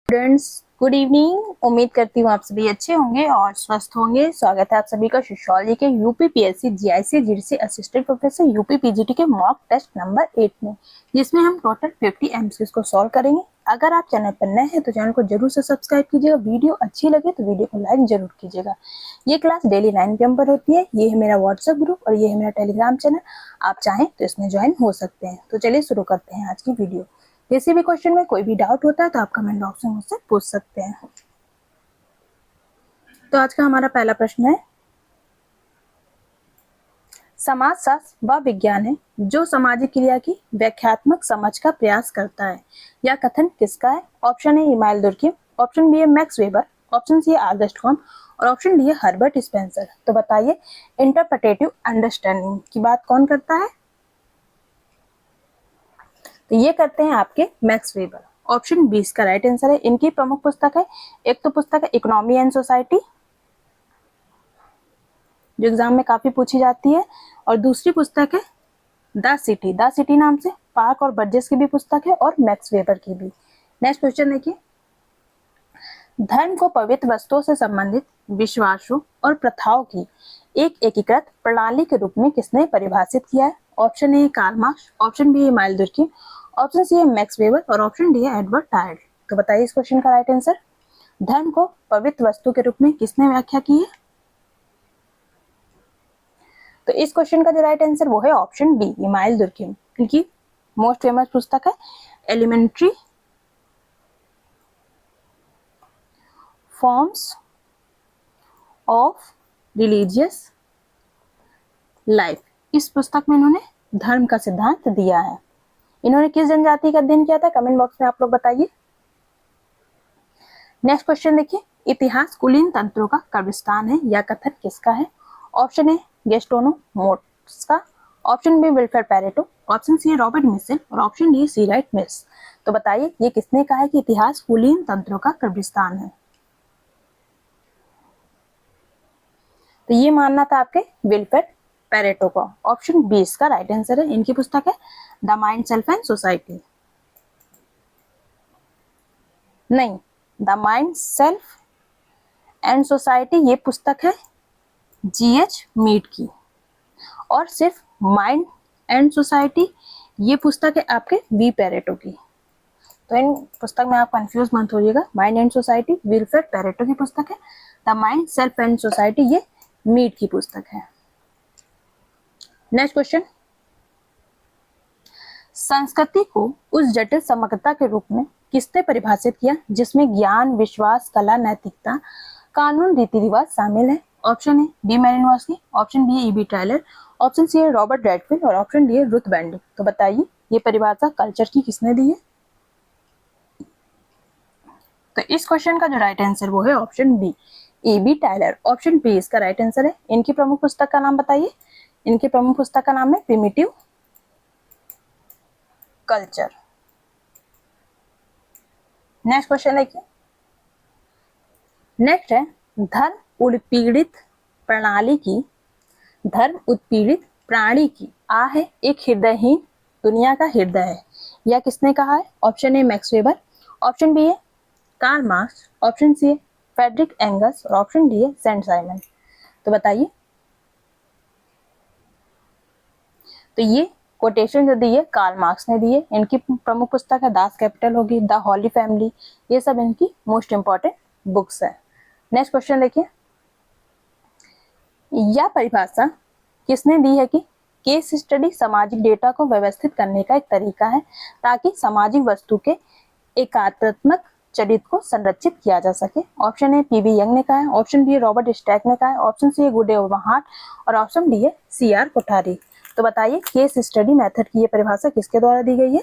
Students, good evening. उम्मीद करती हूँ आप सभी अच्छे होंगे और स्वस्थ होंगे। स्वागत है आप सभी का सोशियोलॉजी के UPPSC GIC GDC assistant professor UP PGT के मॉक टेस्ट नंबर 8 में, जिसमें हम टोटल 50 एमसीक्यूज को सॉल्व करेंगे। अगर आप चैनल पर नए हैं तो चैनल को जरूर से सब्सक्राइब कीजिएगा। वीडियो अच्छी लगे तो वीडियो को लाइक जरूर कीजिएगा। ये क्लास डेली 9 PM पर होती है। ये है मेरा व्हाट्सएप ग्रुप और ये है मेरा टेलीग्राम चैनल। आप चाहें तो इसमें ज्वाइन हो सकते हैं। तो चलिए शुरू करते हैं आज की वीडियो। किसी भी क्वेश्चन में कोई भी डाउट होता है तो आप कमेंट बॉक्स में मुझसे पूछ सकते हैं। तो आज का हमारा पहला प्रश्न है, समाजशास्त्र वह विज्ञान है जो सामाजिक क्रिया की व्याख्यात्मक समझ का प्रयास करता है। यह कथन किसका है? Option A Emmanuel Durkheim, option B है मैक्स वेबर, ऑप्शन सी है ऑगस्ट कॉम्ट और ऑप्शन डी है हर्बर्ट स्पेंसर। तो बताइए, इंटरप्रेटेटिव अंडरस्टैंडिंग की बात कौन करता है? तो ये करते हैं आपके मैक्स वेबर। ऑप्शन 20 का राइट आंसर है। इनकी प्रमुख पुस्तक है, एक तो पुस्तक है इकोनॉमी एंड सोसाइटी, जो एग्जाम में काफी पूछी जाती है, और दूसरी पुस्तक है द सिटी नाम से। पार्क और बर्जेस की भी पुस्तक है और मैक्स वेबर की भी। नेक्स्ट क्वेश्चन देखिए, धर्म को पवित्र वस्तुओं से संबंधित विश्वासों और प्रथाओं की एक एकीकृत प्रणाली के रूप में किसने परिभाषित किया है? Option A Karl Marx, option B Emmanuel Durkheim, option C है मैक्स वेबर और ऑप्शन डी है एडवर्ड टायर्ड। तो बताइए इस क्वेश्चन का राइट आंसर। धर्म को पवित्र वस्तु के रूप में किसने व्याख्या की है? तो इस क्वेश्चन का जो राइट आंसर वो है ऑप्शन बी इमानुएल दुर्खिम। इनकी मोस्ट फेमस पुस्तक है elementary forms of religious life. इस पुस्तक में इन्होंने धर्म का सिद्धांत दिया है। इन्होंने किस जनजाति का अध्ययन किया था? कमेंट बॉक्स में आप लोग बताइए। नेक्स्ट क्वेश्चन देखिए, इतिहास कुलीन तंत्रों का कब्रिस्तान है, यह कथन किसका है? ऑप्शन ए गेस्टोनो मोट्स का, option B Wilfred Pareto, option C Robert Michels और option D C Wright Mills. तो बताइए ये किसने कहा है कि इतिहास कुलीन तंत्रों का कब्रिस्तान है? तो ये मानना था आपके विल्फ्रेड पैरेटो का। ऑप्शन बी इसका राइट आंसर है। इनकी पुस्तक है the mind self and society. नहीं, the mind self and society ये पुस्तक है जीएच मीड की, और सिर्फ माइंड एंड सोसाइटी ये पुस्तक है आपके वी पैरेटो की। तो इन पुस्तक में आप कंफ्यूज मत होइएगा। Mind and society Wilfred Pareto की पुस्तक है, the mind self and society ये मीड की पुस्तक है। नेक्स्ट क्वेश्चन, संस्कृति को उस जटिल समग्रता के रूप में किसने परिभाषित किया जिसमें ज्ञान, विश्वास, कला, नैतिकता, कानून, रीति रिवाज शामिल है? Option A B Malinowski, option B EB Tylor, option C है रॉबर्ट रेडफिल्ड और ऑप्शन डी है रुथ बेंडिंग। तो बताइए ये परिभाषा कल्चर की किसने दी है? तो इस क्वेश्चन का जो राइट आंसर वो है option B EB Tylor. Option B इसका राइट आंसर है। इनकी प्रमुख पुस्तक का नाम बताइए। इनकी प्रमुख पुस्तक का नाम है प्रिमिटिव कल्चर। नेक्स्ट क्वेश्चन देखिए, नेक्स्ट है धर्म उत्पीड़ित प्राणी की आ है एक हृदयहीन दुनिया का हृदय है, यह किसने कहा है? Option A Max Weber, option B है कार्ल मार्क्स, ऑप्शन सी है फ्रेडरिक एंगल्स और ऑप्शन डी है सेंट साइमन। तो बताइए, तो ये कोटेशन जो दी है कार्ल मार्क्स ने दी है। इनकी प्रमुख पुस्तक है दास कैपिटल होगी, द हॉली फैमिली, ये सब इनकी मोस्ट इंपॉर्टेंट बुक्स है। नेक्स्ट क्वेश्चन देखिए, यह परिभाषा किसने दी है कि केस स्टडी सामाजिक डेटा को व्यवस्थित करने का एक तरीका है ताकि सामाजिक वस्तु के एकात्मक चरित्र को संरक्षित किया जा सके? ऑप्शन ए पीवी यंग ने कहा है, ऑप्शन बी रॉबर्ट स्टैक ने कहा है, ऑप्शन सी है गुडे ओवरहार्ट और ऑप्शन डी है सीआर कोठारी। तो बताइए केस स्टडी मेथड की ये परिभाषा किसके द्वारा दी गई है?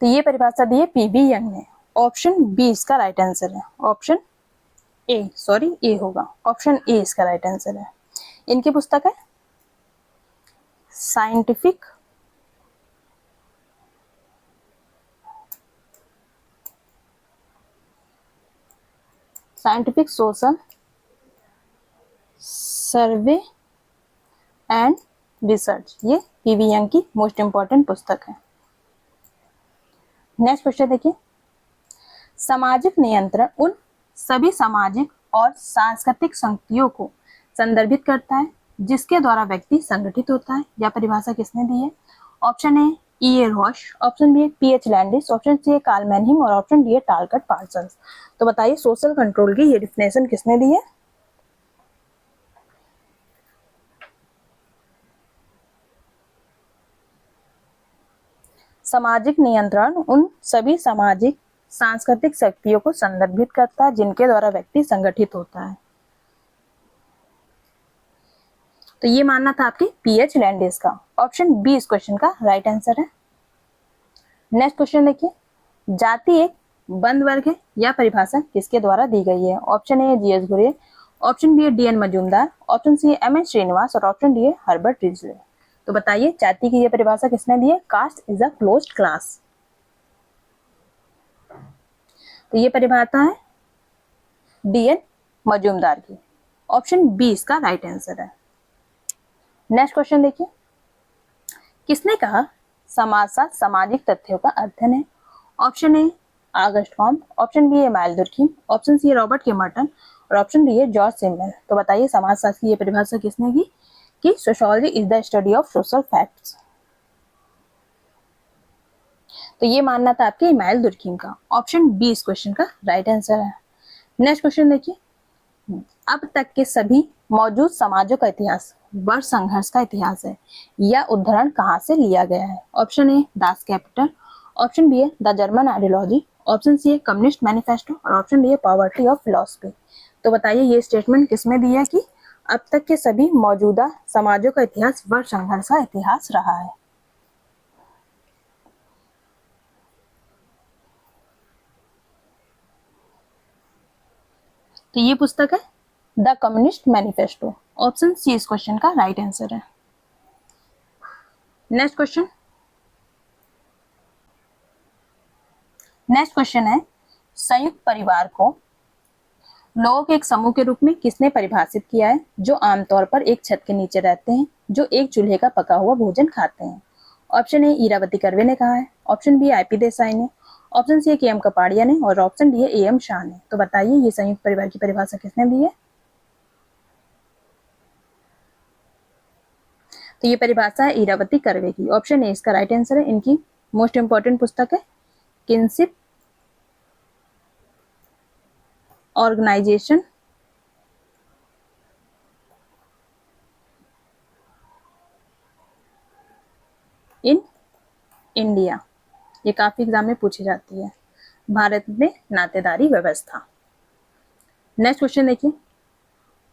तो ये परिभाषा दी है पीवी यंग ने। ऑप्शन बी इसका राइट आंसर है। ऑप्शन ए होगा। ऑप्शन ए इसका राइट आंसर है। इनकी पुस्तक है scientific social survey and research, ये पीवी यंग की मोस्ट इंपॉर्टेंट पुस्तक है। नेक्स्ट क्वेश्चन देखिए, सामाजिक नियंत्रण उन सभी सामाजिक और सांस्कृतिक संगतियों को संदर्भित करता है जिसके द्वारा व्यक्ति संगठित होता है। यह परिभाषा किसने दी है? Option A E.A. Ross, option B P.H. Landis, option C Karl Mannheim और ऑप्शन डी टालकट पार्सन्स। तो बताइए सोशल कंट्रोल की ये डिफिनेशन किसने दी है? सामाजिक नियंत्रण उन सभी सामाजिक सांस्कृतिक शक्तियों को संदर्भित करता है जिनके द्वारा व्यक्ति संगठित होता है। तो ये मानना था आपके P.H. लैंडिस का। ऑप्शन बी इस क्वेश्चन का राइट आंसर है। नेक्स्ट क्वेश्चन देखिए, जाति एक बंद वर्ग है, यह परिभाषा किसके द्वारा दी गई है? Option A G.S. Ghurye, option B D.N. Majumdar, option C M.N. Srinivas और ऑप्शन डी हर्बर्ट रिजले। तो बताइए जाति की यह परिभाषा किसने दी है? Caste is a closed class. तो ये परिभाषा है D.N. मजूमदार की। ऑप्शन बी इसका राइट आंसर है। नेक्स्ट क्वेश्चन देखिए, किसने कहा समाजशास्त्र सामाजिक तथ्यों का अध्ययन है? Option A August Comte, option B Emmanuel Durkheim, option C Robert K Merton और ऑप्शन डी जॉर्ज सिमर। तो बताइए समाजशास्त्र की ये परिभाषा किसने की? कि sociology is the study of social facts. तो ये मानना था आपके इमानुएल दुर्खिम का। ऑप्शन बी इस क्वेश्चन का राइट आंसर है। नेक्स्ट क्वेश्चन देखिए, अब तक के सभी मौजूद समाजों का इतिहास वर्ग संघर्ष का इतिहास है, यह उदाहरण कहाँ से लिया गया है? Option A Das Kapital, option B है the German ideology, option C है कम्युनिस्ट मैनिफेस्टो और ऑप्शन डी है पॉवर्टी ऑफ फिलॉसफी। तो बताइए ये स्टेटमेंट किसमें दी है कि अब तक के सभी मौजूदा समाजों का इतिहास वर्ग संघर्ष का इतिहास रहा है? तो ये पुस्तक है the Communist Manifesto. Option C इस क्वेश्चन का राइट आंसर है। नेक्स्ट क्वेश्चन है, संयुक्त परिवार को लोगों के एक समूह के रूप में किसने परिभाषित किया है जो आमतौर पर एक छत के नीचे रहते हैं, जो एक चूल्हे का पका हुआ भोजन खाते हैं? ऑप्शन ए इरावती कर्वे ने कहा है, ऑप्शन बी IP देसाई ने, ऑप्शन सी KM कपाड़िया ने और ऑप्शन डी AM शाह ने। तो बताइए ये संयुक्त परिवार की परिभाषा किसने दी है? तो ये परिभाषा है इरावती कर्वे की। ऑप्शन ए इसका राइट आंसर है। इनकी मोस्ट इंपॉर्टेंट पुस्तक है किनशिप ऑर्गेनाइजेशन इन इंडिया, ये काफी एग्जाम में पूछी जाती है। भारत में नातेदारी व्यवस्था। नेक्स्ट क्वेश्चन देखिए,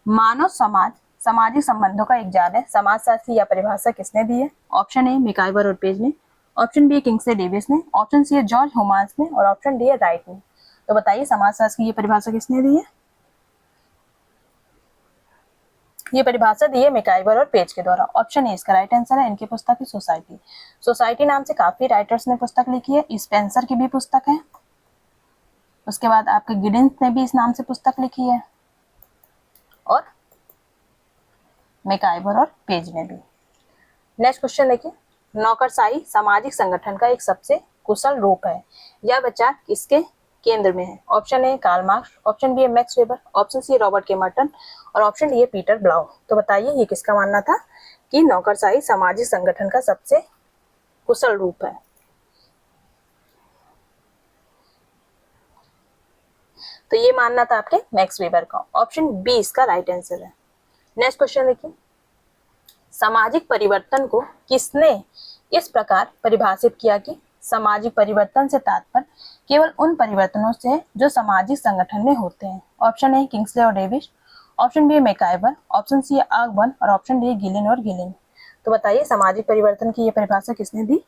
मानव समाज सामाजिक संबंधों का एक जाल है, समाजशास्त्री या परिभाषा किसने दी है? ऑप्शन ए मैकाइवर और पेज ने, ऑप्शन बी किंग्सले डेविस ने, ऑप्शन सी जॉर्ज होमास ने और ऑप्शन डी राइट ने। तो बताइए समाजशास्त्र की ये परिभाषा किसने दी है? ये परिभाषा दी है मैकाइवर और पेज के द्वारा। ऑप्शन ए इसका राइट आंसर है। इनकी पुस्तक है सोसाइटी। सोसाइटी नाम से काफी राइटर्स ने पुस्तक लिखी है। स्पेंसर की भी पुस्तक है, उसके बाद आपके गिडिंस ने भी इस नाम से पुस्तक लिखी है और मैकाइवर और पेज ने भी। नेक्स्ट क्वेश्चन देखिए, नौकरशाही सामाजिक संगठन का एक सबसे कुशल रूप है, यह विचार किसके केंद्र में है? Option A Karl Marx, option B Max Weber, option C Robert K Merton और ऑप्शन डी पीटर ब्लाउ। तो बताइए ये किसका मानना था कि नौकरशाही सामाजिक संगठन का सबसे कुशल रूप है? तो ये मानना था आपके मैक्स वेबर का। ऑप्शन बी इसका राइट आंसर है। नेक्स्ट क्वेश्चन देखिए, सामाजिक परिवर्तन को किसने इस प्रकार परिभाषित किया कि सामाजिक परिवर्तन से तात्पर्य केवल उन परिवर्तनों से जो सामाजिक संगठन में होते हैं? ऑप्शन ए किंग्सले और Davis, option B MacIver, option C Ogburn और ऑप्शन डी गिलिन और गिलिन। तो बताइए सामाजिक परिवर्तन की ये परिभाषा किसने दी?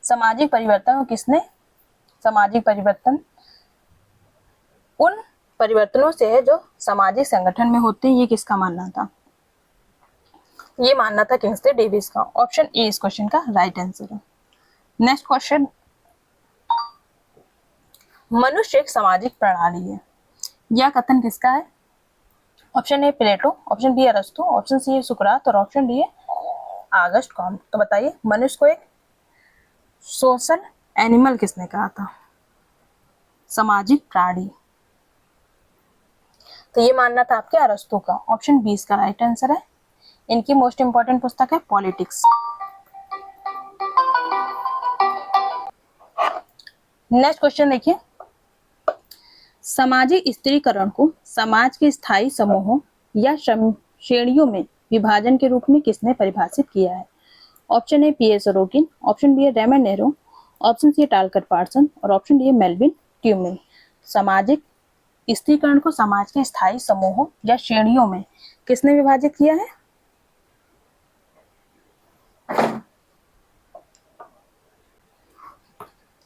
सामाजिक परिवर्तन किसने सामाजिक परिवर्तन उन परिवर्तनों से है जो सामाजिक संगठन में होते हैं, ये किसका मानना था? ये मानना था किंग्सले डेविस का। ऑप्शन ए इस क्वेश्चन का राइट आंसर है। नेक्स्ट क्वेश्चन, मनुष्य एक सामाजिक प्रणाली है। यह कथन किसका है? Option A Plato, option B अरस्तु, ऑप्शन सी है सुकरात और ऑप्शन डी है आगस्ट कॉम्ट। तो बताइए मनुष्य को एक सोशल एनिमल किसने कहा था? सामाजिक प्राणी। तो ये मानना था आपके अरस्तु का। ऑप्शन बी इसका राइट आंसर है। इनकी मोस्ट इंपॉर्टेंट पुस्तक है पॉलिटिक्स। नेक्स्ट क्वेश्चन देखिए, सामाजिक स्त्रीकरण को समाज के स्थायी समूहों या श्रेणियों में विभाजन के रूप में किसने परिभाषित किया है? Option A P A Sorokin, option B है रेमंड नेरो, ऑप्शन सी है टालकर पार्सन और ऑप्शन डी है मेल्विन ट्यूमिन। सामाजिक स्त्रीकरण को समाज के स्थायी समूहों या श्रेणियों में किसने विभाजित किया है?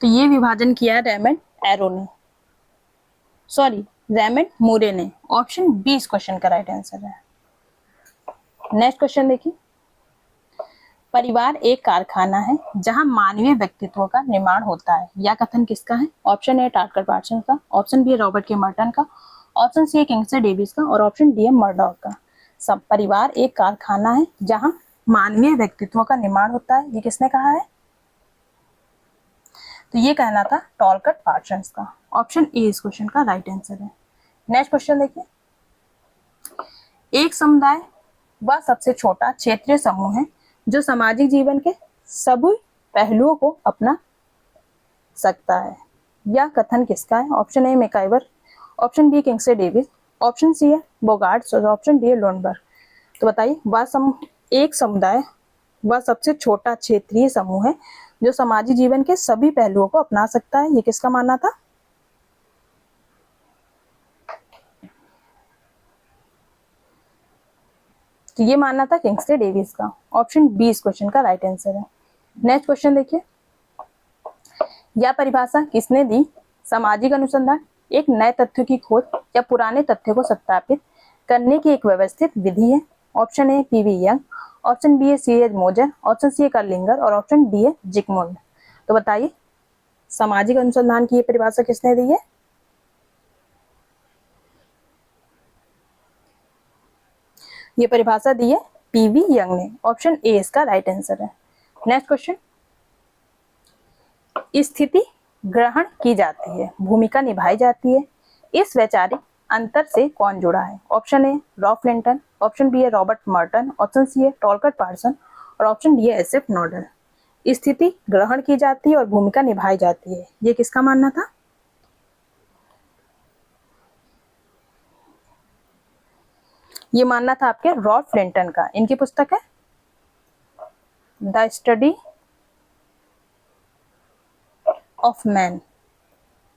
तो ये विभाजन किया है रेमंड एरो ने, सॉरी रेमंड मूरे ने। ऑप्शन बी इस क्वेश्चन का राइट आंसर है। नेक्स्ट क्वेश्चन देखिए, परिवार एक कारखाना है जहां मानवीय व्यक्तित्व का निर्माण होता है। यह कथन किसका है? ऑप्शन ए टालकर पार्सन का, ऑप्शन बी है रॉबर्ट के मर्टन का, ऑप्शन सी है किंग्सले डेविस का और ऑप्शन डी है मर्डॉक का। सब परिवार एक कारखाना है जहां मानवीय व्यक्तित्व का निर्माण होता है, ये किसने कहा है? तो ये कहना था टालकर पार्सन का। ऑप्शन ए इस क्वेश्चन का राइट आंसर है। नेक्स्ट क्वेश्चन देखिए, एक समुदाय वह सबसे छोटा क्षेत्रीय समूह है जो सामाजिक जीवन के सभी पहलुओं को अपना सकता है। यह कथन किसका है? Option A MacIver, option B Kingsley Davis, option C है बोगार्ट्स और ऑप्शन डी है लोनबर्ग। तो बताइए एक समुदाय वह सबसे छोटा क्षेत्रीय समूह है जो सामाजिक जीवन के सभी पहलुओं को अपना सकता है, ये किसका मानना था? तो ये मानना था किंग्सले डेविस का। ऑप्शन बी इस क्वेश्चन का राइट आंसर है। नेक्स्ट क्वेश्चन देखिए, यह परिभाषा किसने दी? सामाजिक अनुसंधान एक नए तथ्य की खोज या पुराने तथ्य को सत्यापित करने की एक व्यवस्थित विधि है। Option A PV Young, option B है सी एच मोजर, ऑप्शन सी है कार्लिंगर और ऑप्शन डी है जिगमुंड। तो बताइए सामाजिक अनुसंधान की ये परिभाषा किसने दी है? ये परिभाषा दी है पीवी यंग ने। ऑप्शन ए इसका राइट आंसर है। नेक्स्ट क्वेश्चन, स्थिति ग्रहण की जाती है, भूमिका निभाई जाती है, इस वैचारिक अंतर से कौन जुड़ा है? Option A Ralph Linton, option B है रॉबर्ट मर्टन, ऑप्शन सी है टॉलकर पार्सन और ऑप्शन डी है एसएफ नोडल। स्थिति ग्रहण की जाती है और भूमिका निभाई जाती है, ये किसका मानना था? ये मानना था आपके रॉल्फ लिंटन का। इनकी पुस्तक है द स्टडी ऑफ मैन।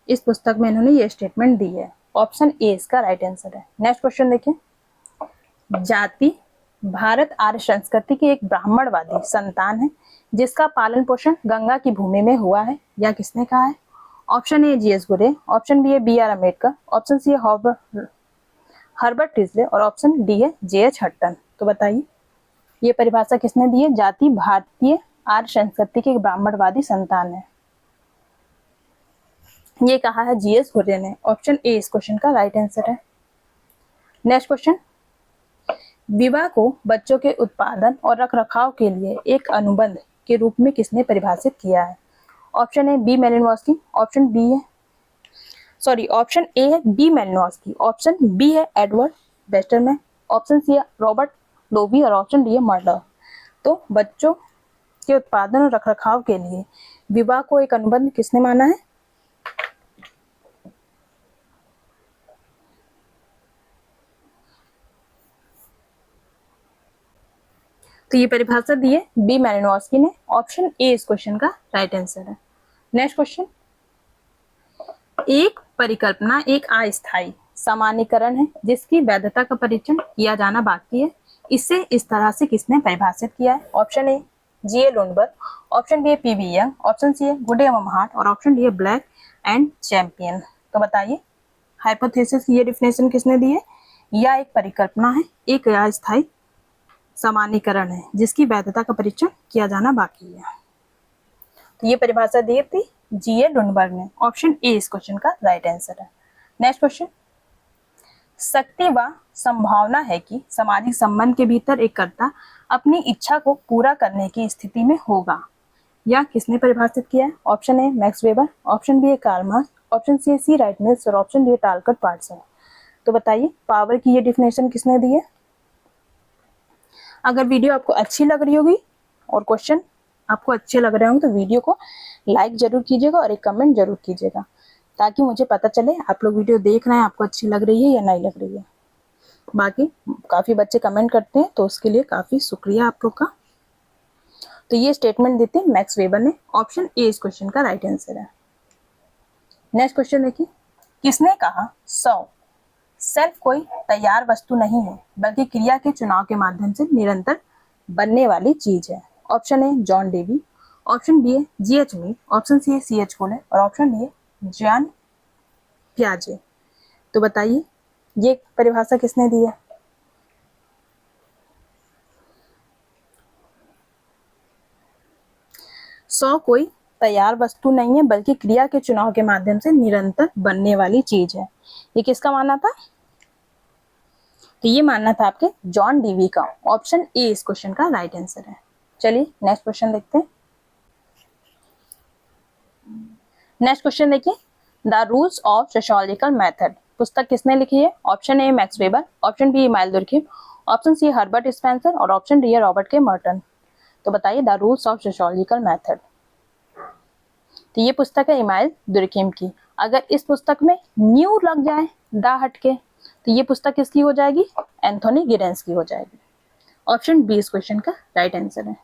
इस पुस्तक में इन्होंने ये स्टेटमेंट दी है। ऑप्शन ए इसका राइट आंसर है। नेक्स्ट क्वेश्चन देखिए, जाति भारत आर्य संस्कृति की एक ब्राह्मणवादी संतान है जिसका पालन पोषण गंगा की भूमि में हुआ है, यह किसने कहा है? Option A GS Ghurye, option B है B R Ambedkar, option C है हर्बर्ट टिजले और ऑप्शन डी है जेएच हट्टन। तो बताइए ये परिभाषा किसने दी है? जाति भारतीय आर्य संस्कृति की एक ब्राह्मणवादी संतान है, ये कहा है जीएस गुरे ने। ऑप्शन ए इस क्वेश्चन का राइट आंसर है। नेक्स्ट क्वेश्चन, विवाह को बच्चों के उत्पादन और रखरखाव के लिए एक अनुबंध के रूप में किसने परिभाषित किया है? Option A B Malinowski, option A है बी मेलिनोव्स्की, ऑप्शन बी है एडवर्ड वेस्टरमैन, ऑप्शन सी है रॉबर्ट लोवी और ऑप्शन डी है मर्डर। तो बच्चों के उत्पादन और रखरखाव के लिए विवाह को एक अनुबंध किसने माना है? तो ये परिभाषा दी है बी मेलिनोव्स्की ने। ऑप्शन ए इस क्वेश्चन का राइट आंसर है। नेक्स्ट क्वेश्चन, एक परिकल्पना एक अस्थायी सामान्यीकरण है जिसकी वैधता का परीक्षण किया जाना बाकी है, इसे इस तरह से किसने परिभाषित किया है? Option A G A Lundberg, option B P V Young, option C है गुडे एवं हार्ट और ऑप्शन डी है ब्लैक एंड चैंपियन। तो बताइए हाइपोथेसिस की ये डिफिनेशन किसने दी है? यह एक परिकल्पना है एक अस्थायी सामान्यीकरण है जिसकी वैधता का परीक्षण किया जाना बाकी है। तो ये परिभाषा दी थी G.A. लुनबर्ग ने। ऑप्शन ए इस क्वेश्चन का राइट आंसर है। नेक्स्ट क्वेश्चन, शक्ति व संभावना है कि सामाजिक संबंध के भीतर एक कर्ता अपनी इच्छा को पूरा करने की स्थिति में होगा, या किसने परिभाषित किया है? Option A Max Weber, option B है कार्ल मार्क्स, ऑप्शन सी है सी राइट मिल्स और ऑप्शन डी है टालकट पार्सन। तो बताइए पावर की ये डिफिनेशन किसने दी है? अगर वीडियो आपको अच्छी लग रही होगी और क्वेश्चन आपको अच्छे लग रहे होंगे तो वीडियो को लाइक जरूर कीजिएगा और एक कमेंट जरूर कीजिएगा, ताकि मुझे पता चले आप लोग वीडियो देख रहे हैं, आपको अच्छी लग रही है या नहीं लग रही है। बाकी काफ़ी बच्चे कमेंट करते हैं तो उसके लिए काफ़ी शुक्रिया आप लोग का। तो ये स्टेटमेंट देते हैं मैक्स वेबर ने। ऑप्शन ए इस क्वेश्चन का राइट आंसर है। नेक्स्ट क्वेश्चन देखिए, किसने कहा सेल्फ कोई तैयार वस्तु नहीं है बल्कि क्रिया के चुनाव के माध्यम से निरंतर बनने वाली चीज है? Option A John Dewey, option B है G.H. मीड, ऑप्शन सी है C.H. कोले और ऑप्शन डी है जॉन पियाजे। तो बताइए ये परिभाषा किसने दी है? कोई तैयार वस्तु नहीं है बल्कि क्रिया के चुनाव के माध्यम से निरंतर बनने वाली चीज है। ये किसका मानना था? तो ये मानना था आपके जॉन डीवी का। ऑप्शन ए इस क्वेश्चन का राइट आंसर है। चलिए नेक्स्ट क्वेश्चन देखते हैं। नेक्स्ट क्वेश्चन देखिए, the rules of sociological method पुस्तक किसने लिखी है? Option A Max Weber, option B Emmanuel Durkheim, option C Herbert Spencer और ऑप्शन डी है रॉबर्ट के मर्टन। तो बताइए the rules of sociological method. तो ये पुस्तक है इमानुएल दुर्खिम की। अगर इस पुस्तक में न्यू लग जाए द हट के तो ये पुस्तक किसकी हो जाएगी? एंथोनी गिडेंस की हो जाएगी। ऑप्शन बी इस क्वेश्चन का राइट आंसर है।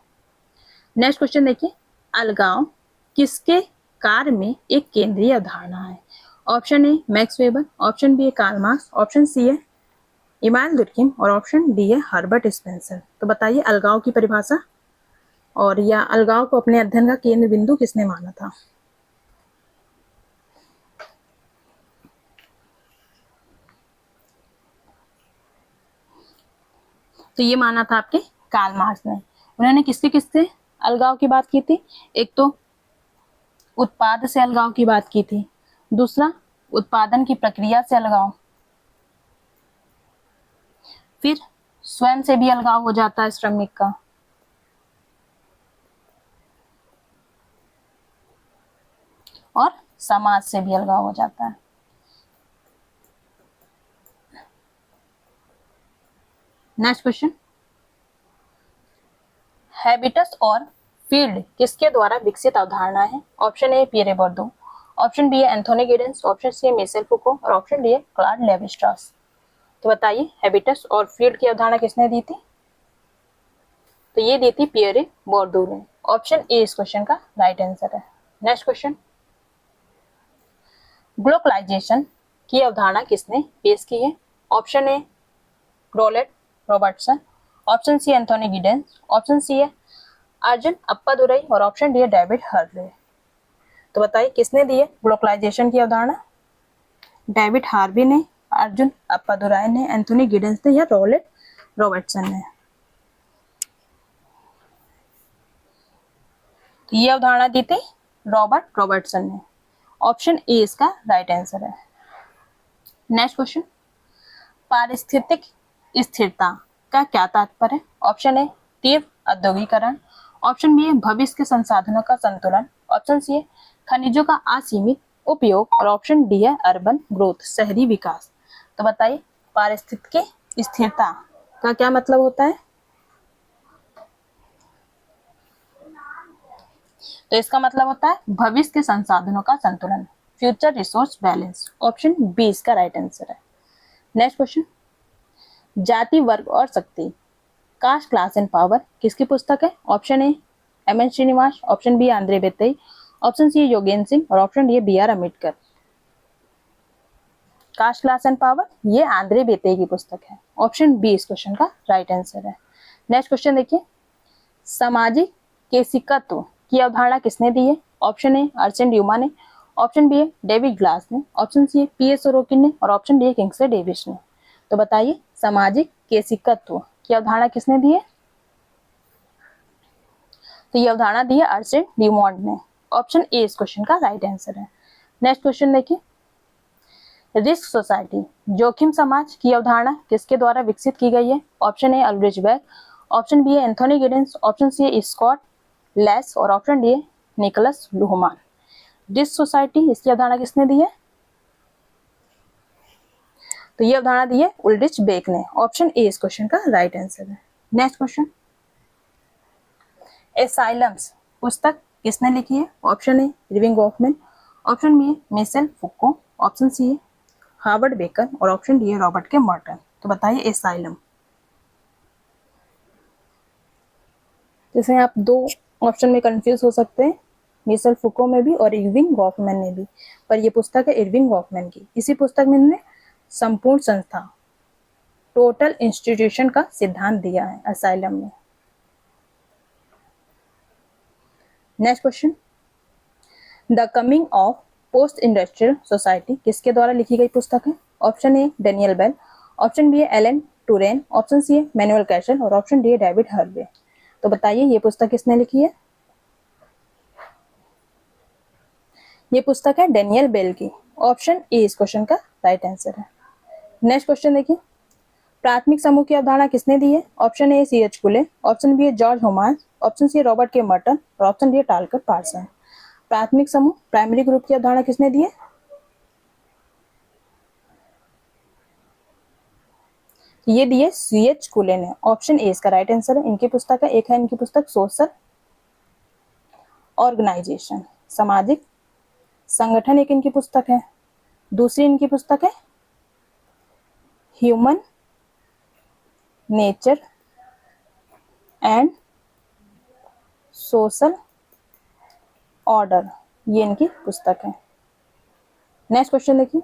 नेक्स्ट क्वेश्चन देखिए, अलगाव किसके कार्य में एक केंद्रीय अवधारणा है? Option A Max Weber, option B है कार्ल मार्क्स, ऑप्शन सी है इमानुएल दुर्खिम और ऑप्शन डी है हर्बर्ट स्पेंसर। तो बताइए अलगाव की परिभाषा और या अलगाव को अपने अध्ययन का केंद्र बिंदु किसने माना था? तो ये माना था आपके कार्ल मार्क्स ने। उन्होंने किसके किससे अलगाव की बात की थी? एक तो उत्पाद से अलगाव की बात की थी, दूसरा उत्पादन की प्रक्रिया से अलगाव, फिर स्वयं से भी अलगाव हो जाता है श्रमिक का, और समाज से भी अलगाव हो जाता है। नेक्स्ट क्वेश्चन, हैबिटस और फील्ड किसके द्वारा विकसित अवधारणा है? Option A Pierre Bourdieu, option B है एंथोनी गिडेंस, ऑप्शन सी है मिशेल फुको और ऑप्शन डी है क्लॉड लेवी-स्ट्रॉस। तो बताइए हैबिटस और फील्ड की अवधारणा किसने दी थी? तो ये दी थी पियरे बोर्दो ने। ऑप्शन ए इस क्वेश्चन का राइट आंसर है। नेक्स्ट क्वेश्चन, ग्लोबलाइजेशन की अवधारणा किसने पेश की है? Option A Roland Robertson, option C Anthony Giddens, option C है अर्जुन अप्पादुरई और ऑप्शन डी है डेविड हर्ले। तो बताइए किसने दी है ग्लोबलाइजेशन की अवधारणा? डेविड हार्वे ने, अर्जुन अप्पादुरई ने, एंथोनी गिडेंस ने या रोलेट रॉबर्टसन ने? तो ये अवधारणा दी थी रॉबर्ट रॉबर्टसन ने। ऑप्शन ए इसका राइट आंसर है। नेक्स्ट क्वेश्चन, पारिस्थितिक स्थिरता का क्या तात्पर्य है? ऑप्शन ए तीव्र औद्योगिकरण, ऑप्शन बी है भविष्य के संसाधनों का संतुलन, ऑप्शन सी है खनिजों का असीमित उपयोग और ऑप्शन डी है अर्बन ग्रोथ शहरी विकास। तो बताइए पारिस्थितिक स्थिरता का क्या मतलब होता है? तो इसका मतलब होता है भविष्य के संसाधनों का संतुलन, future resource balance. Option B इसका राइट आंसर है। नेक्स्ट क्वेश्चन, जाति वर्ग और शक्ति कास्ट क्लास एंड पावर किसकी पुस्तक है? Option A M N Srinivas, option B Andre Beteille, option C Yogendra Singh और option D B R Ambedkar. Caste class and power ये आंद्रे बेतई की पुस्तक है। ऑप्शन बी इस क्वेश्चन का राइट आंसर है। नेक्स्ट क्वेश्चन देखिए, सामाजिक केसिकत्व की अवधारणा किसने दी है? ऑप्शन ए अर्सेन ड्यूमा ने, ऑप्शन बी है डेविड ग्लास ने, ऑप्शन सी है पी एस सोरोकिन ने और ऑप्शन डी है किंग्सले डेविस ने। तो बताइए सामाजिक केसिकत्व की अवधारणा किसने दी है? तो ये अवधारणा दी है अर्सेन ड्यूमॉन्ट ने। ऑप्शन ए इस क्वेश्चन का राइट आंसर है। नेक्स्ट क्वेश्चन देखिए, रिस्क सोसाइटी जोखिम समाज की अवधारणा किसके द्वारा विकसित की गई है? Option A Ulrich Beck, option B है एंथोनी गिडेंस, ऑप्शन सी है स्कॉट लेस और ऑप्शन डी है निकोलस लुहमान। रिस्क सोसाइटी इसकी अवधारणा किसने दी है? तो ये अवधारणा दी है उल्ड्रिच बेक ने। ऑप्शन ए इस क्वेश्चन का राइट आंसर है। नेक्स्ट क्वेश्चन, एसाइलम्स पुस्तक किसने लिखी है? Option A Erving Goffman, option B है मिशेल फुको, ऑप्शन सी है हार्वर्ड बेकर और ऑप्शन डी है रॉबर्ट के मर्टन। तो बताइए एसाइलम। जैसे आप दो ऑप्शन में कंफ्यूज हो सकते हैं, मिशेल फुको में भी और इरविंग गॉफमैन में भी, पर यह पुस्तक है इरविंग गॉफमैन की। इसी पुस्तक में इन्होंने संपूर्ण संस्था टोटल इंस्टीट्यूशन का सिद्धांत दिया है असाइलम में। Next question, the coming of post industrial society किसके द्वारा लिखी गई पुस्तक है? Option A Daniel Bell, option B है एलन टूरेन, ऑप्शन सी है मैनुअल कैसल और ऑप्शन डी है डेविड हर्वे। तो बताइए ये पुस्तक किसने लिखी है? ये पुस्तक है डेनियल बेल की। ऑप्शन ए इस क्वेश्चन का राइट आंसर है। नेक्स्ट क्वेश्चन देखिए, प्राथमिक समूह की अवधारणा किसने दी है? ऑप्शन ए सी एच कुले, ऑप्शन बी है जॉर्ज होमास, ऑप्शन सी है रॉबर्ट के मर्टन और ऑप्शन डी है टालकर पार्सन। प्राथमिक समूह प्राइमरी ग्रुप की अवधारणा किसने दी है? ये दी है सी एच कुले ने। ऑप्शन ए इसका राइट आंसर है। इनकी पुस्तक है, एक है इनकी पुस्तक सोशल ऑर्गेनाइजेशन सामाजिक संगठन, एक इनकी पुस्तक है। दूसरी इनकी पुस्तक है human nature and social order, ये इनकी पुस्तक है। नेक्स्ट क्वेश्चन देखिए,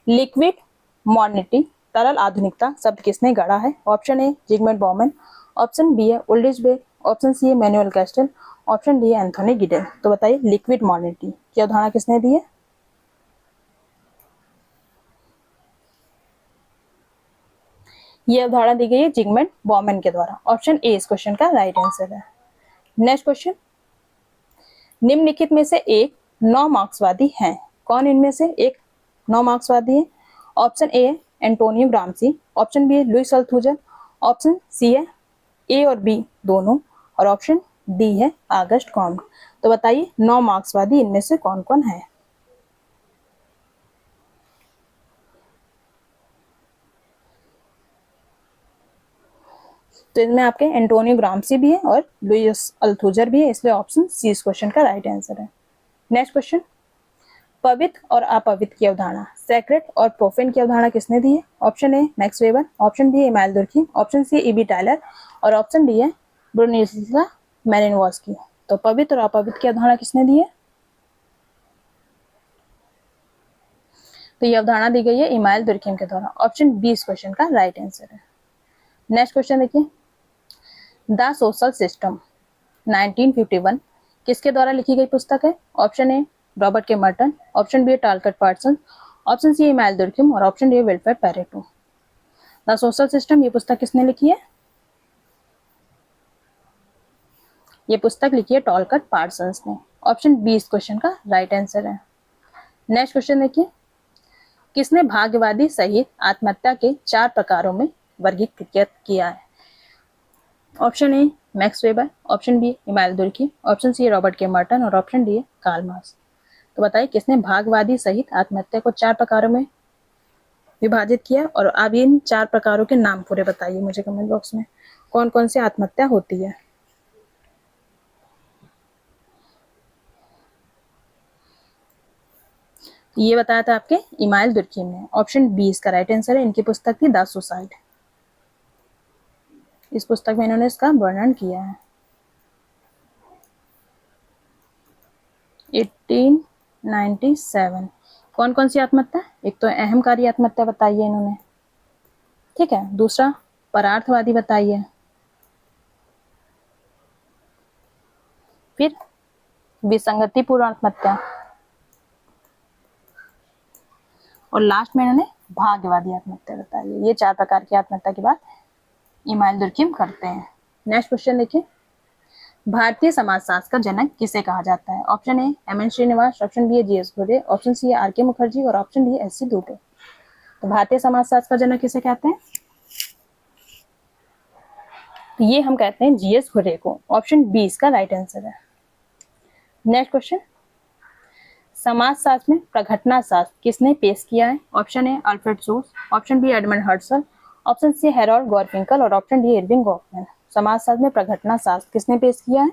लिक्विड मॉडर्निटी तरल आधुनिकता शब्द किसने गढ़ा है? Option A Zygmunt Bauman, option B है उल्ड्रिच बेक, ऑप्शन सी है मैनुअल कैस्टल, ऑप्शन डी है एंथोनी गिडेन। तो बताइए लिक्विड मॉडर्निटी की अवधारणा किसने दी है? ये अवधारणा दी गई है जिगमंड बॉमन के द्वारा। ऑप्शन ए इस क्वेश्चन का राइट आंसर है। नेक्स्ट क्वेश्चन, निम्नलिखित में से एक नौ मार्क्सवादी हैं। कौन इनमें से एक नौ मार्क्सवादी है? ऑप्शन ए है एंटोनियो ग्राम्सी, ऑप्शन बी है लुइस अल्थुजर, ऑप्शन सी है ए और बी दोनों और ऑप्शन डी है आगस्ट कॉम्ट। तो बताइए नौ मार्क्सवादी इनमें से कौन कौन है? तो इनमें आपके एंटोनियो ग्राम्सी भी है और लुइस अल्थुजर भी है, इसलिए ऑप्शन सी इस क्वेश्चन का राइट आंसर है। नेक्स्ट क्वेश्चन, पवित्र और अपवित्र की अवधारणा सैक्रेड और प्रोफेन की अवधारणा किसने दी है? Option A Max Weber, option B Emile Durkheim, option C EB Tylor और ऑप्शन डी है ब्रुनिस्ला मैलिनोव्स्की। तो पवित्र और अपवित्र की अवधारणा किसने दी है? तो ये अवधारणा दी गई है इमाइल दुर्खिम के द्वारा। ऑप्शन बी इस क्वेश्चन का राइट आंसर है। नेक्स्ट क्वेश्चन देखिए, द सोशल सिस्टम 1951 किसके द्वारा लिखी गई पुस्तक है? Option A Robert K Merton, option B Talcott Parsons, option C Emile Durkheim और option D Wilfred Pareto. The social system ये पुस्तक किसने लिखी है? ये पुस्तक लिखी है टालकट पार्सन ने। ऑप्शन बी इस क्वेश्चन का राइट आंसर है। नेक्स्ट क्वेश्चन देखिए, किसने भाग्यवादी सहित आत्महत्या के 4 प्रकारों में वर्गीकृत किया है? Option A Max Weber, option B Emile Durkheim, option C Robert K Merton और ऑप्शन डी कार्ल मार्क्स। तो बताइए किसने भाग्यवादी सहित आत्महत्या को 4 प्रकारों में विभाजित किया? और आप इन 4 प्रकारों के नाम पूरे बताइए मुझे कमेंट बॉक्स में, कौन कौन सी आत्महत्या होती है। ये बताया था आपके इमाइल दुर्खिम ने। ऑप्शन बी इसका राइट आंसर है। इनकी पुस्तक थी द सुसाइड। इस पुस्तक में इन्होंने इसका वर्णन किया है। 1897 कौन कौन सी आत्महत्या? एक तो अहमकारी आत्महत्या बताई है इन्होंने, ठीक है। दूसरा परार्थवादी बताई है, फिर विसंगतिपूर्ण आत्महत्या और लास्ट में इन्होंने भाग्यवादी आत्महत्या बताई है। ये 4 प्रकार की आत्महत्या के बाद इमाइल दुर्खिम करते हैं। नेक्स्ट क्वेश्चन देखिए, भारतीय समाजशास्त्र का जनक किसे कहा जाता है? Option A MN. Srinivas, option B है जी.एस. घुरे, ऑप्शन सी है आर.के. मुखर्जी और ऑप्शन डी है एस.सी. दुबे। तो भारतीय समाजशास्त्र का जनक किसे कहते हैं? तो ये हम कहते हैं जी.एस. घुरे को। ऑप्शन बी इसका राइट आंसर है। नेक्स्ट क्वेश्चन, समाजशास्त्र में प्रघटना शास्त्र किसने पेश किया है? Option A Alfred Schutz, option B Edmund Husserl, option C Harold Garfinkel और ऑप्शन डी इरविंग गॉफमैन। समाजशास्त्र में प्रघटना शास्त्र किसने पेश किया है?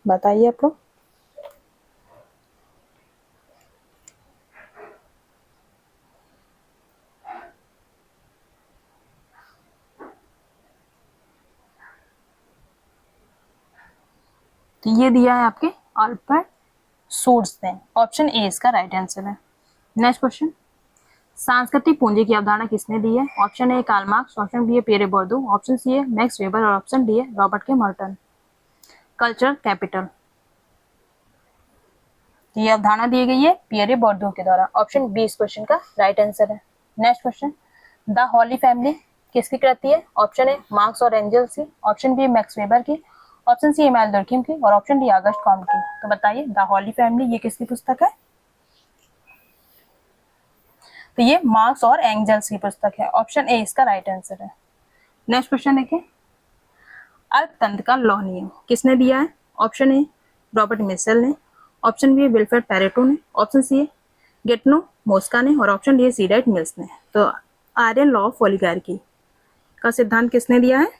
बताइए आप लोग। तो ये दिया है आपके अल्फ्रेड सोर्स ने। ऑप्शन ए इसका राइट आंसर है। नेक्स्ट क्वेश्चन, सांस्कृतिक पूंजी की अवधारणा किसने दी है? Option A Karl Marx, option B है पियरे बोर्दो, ऑप्शन सी है मैक्स वेबर और ऑप्शन डी है Robert K Merton. Cultural capital, ये अवधारणा दी गई है पियरे बोर्दो के द्वारा। ऑप्शन बी इस क्वेश्चन का राइट आंसर है। Next question, the holy family किसकी कृति है? ऑप्शन ए मार्क्स और एंजल्स की, ऑप्शन बी मैक्स वेबर की, ऑप्शन सी इमानुएल दुर्खिम की और ऑप्शन डी ऑगस्ट कॉम्ट की। तो बताइए द हॉली फैमिली ये किसकी पुस्तक है? तो ये मार्क्स और एंजल्स की पुस्तक है। ऑप्शन ए इसका राइट आंसर है। नेक्स्ट क्वेश्चन देखिए, अर्थतंत्र का लौह नियम किसने दिया है? ऑप्शन ए रॉबर्ट मिशेल ने, ऑप्शन बी है विल्फ्रेड पैरेटो ने, ऑप्शन सी है गेटनो मोस्का ने और ऑप्शन डी है सीडाइट मिल्स ने। तो आर्यन लॉ ऑफ ओलिगार्की का सिद्धांत किसने दिया है?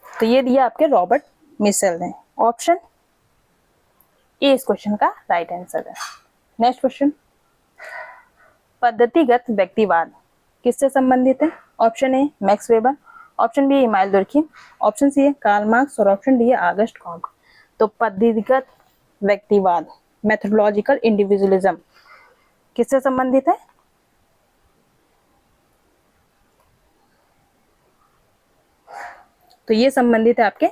तो ये दिया आपके रॉबर्ट मिशेल ने। ऑप्शन ए इस क्वेश्चन का राइट आंसर है। नेक्स्ट क्वेश्चन, पद्धतिगत व्यक्तिवाद किससे संबंधित है? Option A Max Weber, option B Emmanuel Durkheim, option C है कार्ल मार्क्स और ऑप्शन डी है ऑगस्ट कॉम्ट। तो पद्धतिगत व्यक्तिवाद मेथोडोलॉजिकल इंडिविजुअलिज्म किससे संबंधित है? तो ये संबंधित है आपके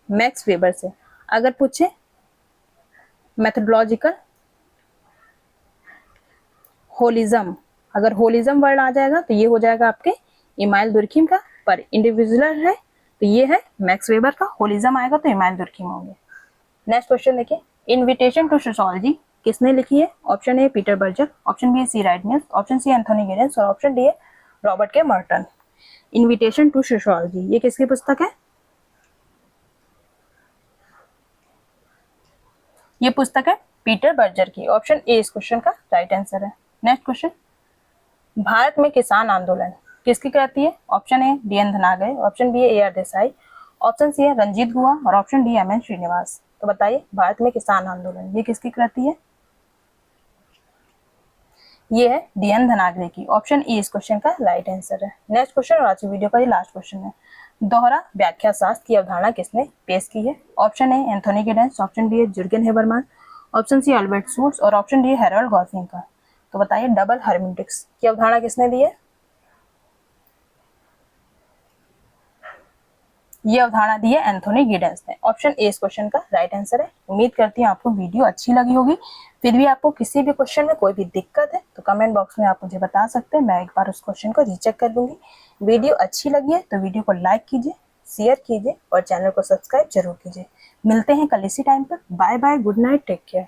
मैक्स वेबर से। अगर पूछे मेथोडोलॉजिकल होलिज्म, अगर होलिज्म वर्ड आ जाएगा तो ये हो जाएगा आपके इमानुएल दुर्खिम का, पर इंडिविजुअल है तो ये है मैक्स वेबर का, होलिज्म आएगा तो इमानुएल दुर्खिम होंगे। नेक्स्ट क्वेश्चन देखिए, इन्विटेशन टू सोशियोलॉजी किसने लिखी है? Option A Peter Berger, option B है C Wright Mills, option C Anthony Giddens और ऑप्शन डी है Robert K Merton. Invitation to sociology ये किसकी पुस्तक है? ये पुस्तक है पीटर बर्जर की। ऑप्शन ए इस क्वेश्चन का राइट आंसर है। नेक्स्ट क्वेश्चन, भारत में किसान आंदोलन किसकी कृति है? Option A D N. Dhanagare, option B है ए.आर. देसाई, ऑप्शन सी है रंजीत गुहा और ऑप्शन डी एम.एन. श्रीनिवास। तो बताइए भारत में किसान आंदोलन ये किसकी कृति है? ये है डी.एन. धनागरे की। ऑप्शन ई इस क्वेश्चन का राइट आंसर है। नेक्स्ट क्वेश्चन और आज की वीडियो का ये लास्ट क्वेश्चन है, दोहरा व्याख्या शास्त्र की अवधारणा किसने पेश की है? Option A Anthony Giddens, option B है Jurgen Habermas, option C Albert Schutz और ऑप्शन डी है हेरोल्ड गार्फिंकल। तो बताइए डबल हर्मेटिक्स की अवधारणा किसने दी है? ये अवधारणा दी है एंथोनी गिडेंस ने। ऑप्शन ए इस क्वेश्चन का राइट आंसर है। उम्मीद करती हूँ आपको वीडियो अच्छी लगी होगी। फिर भी आपको किसी भी क्वेश्चन में कोई भी दिक्कत है तो कमेंट बॉक्स में आप मुझे बता सकते हैं, मैं एक बार उस क्वेश्चन को रीचेक कर लूंगी। वीडियो अच्छी लगी है तो वीडियो को लाइक कीजिए, शेयर कीजिए और चैनल को सब्सक्राइब जरूर कीजिए। मिलते हैं कल इसी टाइम पर। Bye bye, good night, take care.